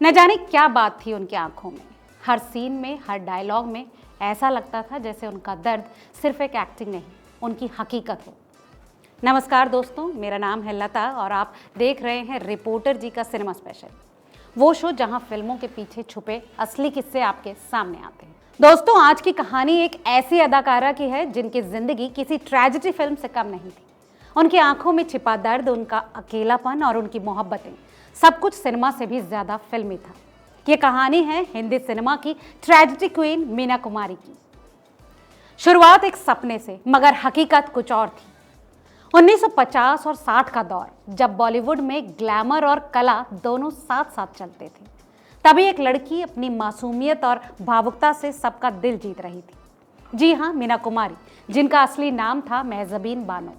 न जाने क्या बात थी उनकी आंखों में। हर सीन में, हर डायलॉग में ऐसा लगता था जैसे उनका दर्द सिर्फ एक एक्टिंग नहीं, उनकी हकीकत हो। नमस्कार दोस्तों, मेरा नाम है लता और आप देख रहे हैं रिपोर्टर जी का सिनेमा स्पेशल, वो शो जहां फिल्मों के पीछे छुपे असली किस्से आपके सामने आते हैं। दोस्तों, आज की कहानी एक ऐसी अदाकारा की है जिनकी जिंदगी किसी ट्रेजेडी फिल्म से कम नहीं थी। उनकी आंखों में छिपा दर्द, उनका अकेलापन और उनकी मोहब्बतें, सब कुछ सिनेमा से भी ज्यादा फिल्मी था। ये कहानी है हिंदी सिनेमा की ट्रेजेडी क्वीन मीना कुमारी की। शुरुआत एक सपने से, मगर हकीकत कुछ और थी। 1950 और 60 का दौर, जब बॉलीवुड में ग्लैमर और कला दोनों साथ साथ चलते थे, तभी एक लड़की अपनी मासूमियत और भावुकता से सबका दिल जीत रही थी। जी हाँ, मीना कुमारी, जिनका असली नाम था मेहज़बीन बानो।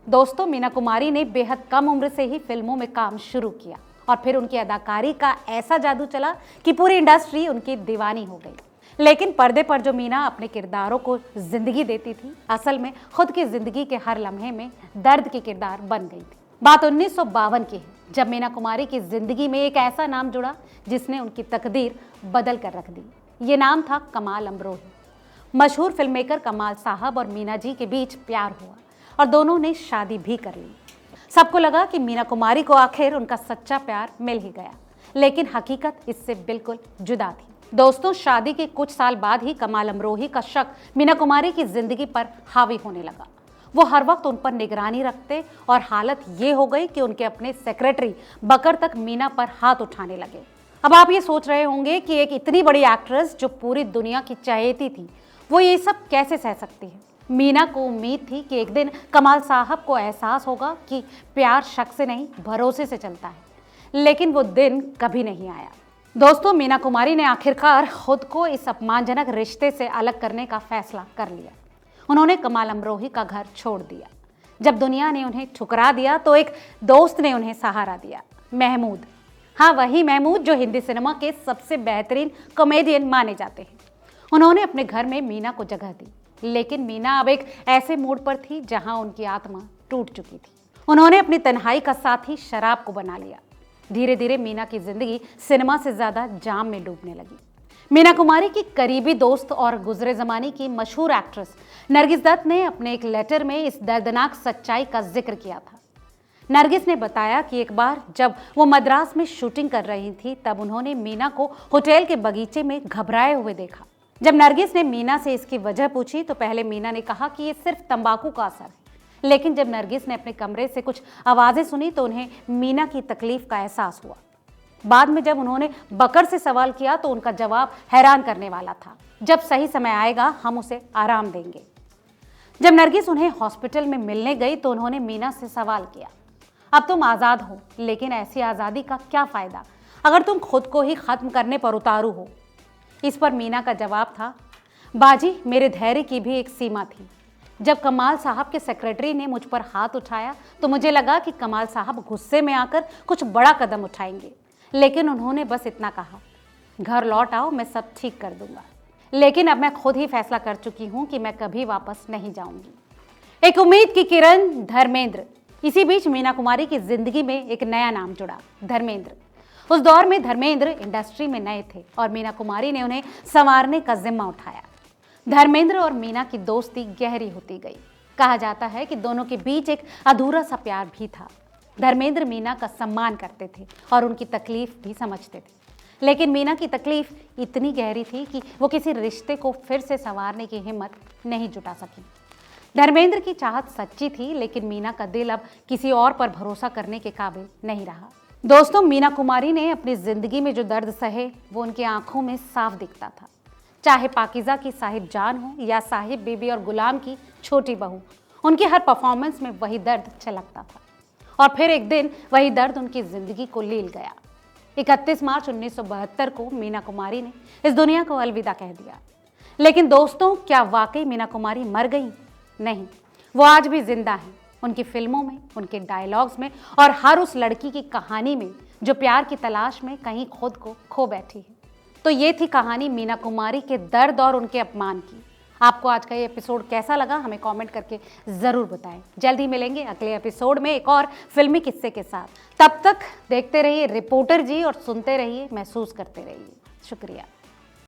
दोस्तों, मीना कुमारी ने बेहद कम उम्र से ही फिल्मों में काम शुरू किया और फिर उनकी अदाकारी का ऐसा जादू चला कि पूरी इंडस्ट्री उनकी दीवानी हो गई। लेकिन पर्दे पर जो मीना अपने किरदारों को जिंदगी देती थी, असल में खुद की जिंदगी के हर लम्हे में दर्द की किरदार बन गई थी। बात 1952 की है, जब मीना कुमारी की जिंदगी में एक ऐसा नाम जुड़ा जिसने उनकी तकदीर बदल कर रख दी। ये नाम था कमाल अमरोही। मशहूर फिल्ममेकर कमाल साहब और मीना जी के बीच प्यार हुआ और दोनों ने शादी भी कर ली। सबको लगा कि मीना कुमारी को आखिर उनका सच्चा प्यार मिल ही गया, लेकिन हकीकत इससे बिल्कुल जुदा थी। दोस्तों, शादी के कुछ साल बाद ही कमाल अमरोही का शक मीना कुमारी की जिंदगी पर हावी होने लगा। वो हर वक्त उन पर निगरानी रखते और हालत ये हो गई कि उनके अपने सेक्रेटरी बकर तक मीना पर हाथ उठाने लगे। अब आप ये सोच रहे होंगे कि एक इतनी बड़ी एक्ट्रेस जो पूरी दुनिया की चहेती थी, वो ये सब कैसे सह सकती है। मीना को उम्मीद थी कि एक दिन कमाल साहब को एहसास होगा कि प्यार शक से नहीं, भरोसे से चलता है, लेकिन वो दिन कभी नहीं आया। दोस्तों, मीना कुमारी ने आखिरकार खुद को इस अपमानजनक रिश्ते से अलग करने का फैसला कर लिया। उन्होंने कमाल अमरोही का घर छोड़ दिया। जब दुनिया ने उन्हें ठुकरा दिया तो एक दोस्त ने उन्हें सहारा दिया, महमूद। हाँ, वही महमूद जो हिंदी सिनेमा के सबसे बेहतरीन कॉमेडियन माने जाते हैं। उन्होंने अपने घर में मीना को जगह दी, लेकिन मीना अब एक ऐसे मूड पर थी जहां उनकी आत्मा टूट चुकी थी। उन्होंने अपनी तन्हाई का साथी शराब को बना लिया। धीरे धीरे मीना की जिंदगी सिनेमा से ज्यादा जाम में डूबने लगी। मीना कुमारी की करीबी दोस्त और गुजरे जमाने की मशहूर एक्ट्रेस नरगिस दत्त ने अपने एक लेटर में इस दर्दनाक सच्चाई का जिक्र किया था। नरगिस ने बताया कि एक बार जब वो मद्रास में शूटिंग कर रही थी, तब उन्होंने मीना को होटल के बगीचे में घबराए हुए देखा। जब नरगिस ने मीना से इसकी वजह पूछी तो पहले मीना ने कहा कि ये सिर्फ तंबाकू का असर है, लेकिन जब नरगिस ने अपने कमरे से कुछ आवाज़ें सुनी तो उन्हें मीना की तकलीफ का एहसास हुआ। बाद में जब उन्होंने बकर से सवाल किया तो उनका जवाब हैरान करने वाला था, जब सही समय आएगा हम उसे आराम देंगे। जब नरगिस उन्हें हॉस्पिटल में मिलने गई तो उन्होंने मीना से सवाल किया, अब तुम आज़ाद हो, लेकिन ऐसी आज़ादी का क्या फ़ायदा अगर तुम खुद को ही ख़त्म करने पर उतारू हो। इस पर मीना का जवाब था, बाजी, मेरे धैर्य की भी एक सीमा थी। जब कमाल साहब के सेक्रेटरी ने मुझ पर हाथ उठाया तो मुझे लगा कि कमाल साहब गुस्से में आकर कुछ बड़ा कदम उठाएंगे, लेकिन उन्होंने बस इतना कहा, घर लौट आओ, मैं सब ठीक कर दूंगा। लेकिन अब मैं खुद ही फैसला कर चुकी हूं कि मैं कभी वापस नहीं जाऊंगी। एक उम्मीद की किरण, धर्मेंद्र। इसी बीच मीना कुमारी की जिंदगी में एक नया नाम जुड़ा, धर्मेंद्र। उस दौर में धर्मेंद्र इंडस्ट्री में नए थे और मीना कुमारी ने उन्हें संवारने का जिम्मा उठाया। धर्मेंद्र और मीना की दोस्ती गहरी होती गई। कहा जाता है कि दोनों के बीच एक अधूरा सा प्यार भी था। धर्मेंद्र मीना का सम्मान करते थे और उनकी तकलीफ भी समझते थे, लेकिन मीना की तकलीफ इतनी गहरी थी कि वो किसी रिश्ते को फिर से संवारने की हिम्मत नहीं जुटा सकी। धर्मेंद्र की चाहत सच्ची थी, लेकिन मीना का दिल अब किसी और पर भरोसा करने के काबिल नहीं रहा। दोस्तों, मीना कुमारी ने अपनी जिंदगी में जो दर्द सहे वो उनकी आंखों में साफ दिखता था। चाहे पाकीज़ा की साहिब जान हो या साहिब बीबी और गुलाम की छोटी बहू, उनकी हर परफॉर्मेंस में वही दर्द छलकता था। और फिर एक दिन वही दर्द उनकी जिंदगी को लील गया। 31 मार्च 1972 को मीना कुमारी ने इस दुनिया को अलविदा कह दिया। लेकिन दोस्तों, क्या वाकई मीना कुमारी मर गई? नहीं, वो आज भी जिंदा हैं। उनकी फिल्मों में, उनके डायलॉग्स में और हर उस लड़की की कहानी में जो प्यार की तलाश में कहीं खुद को खो बैठी है। तो ये थी कहानी मीना कुमारी के दर्द और उनके अपमान की। आपको आज का ये एपिसोड कैसा लगा हमें कमेंट करके ज़रूर बताएं। जल्द ही मिलेंगे अगले एपिसोड में एक और फिल्मी किस्से के साथ। तब तक देखते रहिए रिपोर्टर जी और सुनते रहिए, महसूस करते रहिए। शुक्रिया।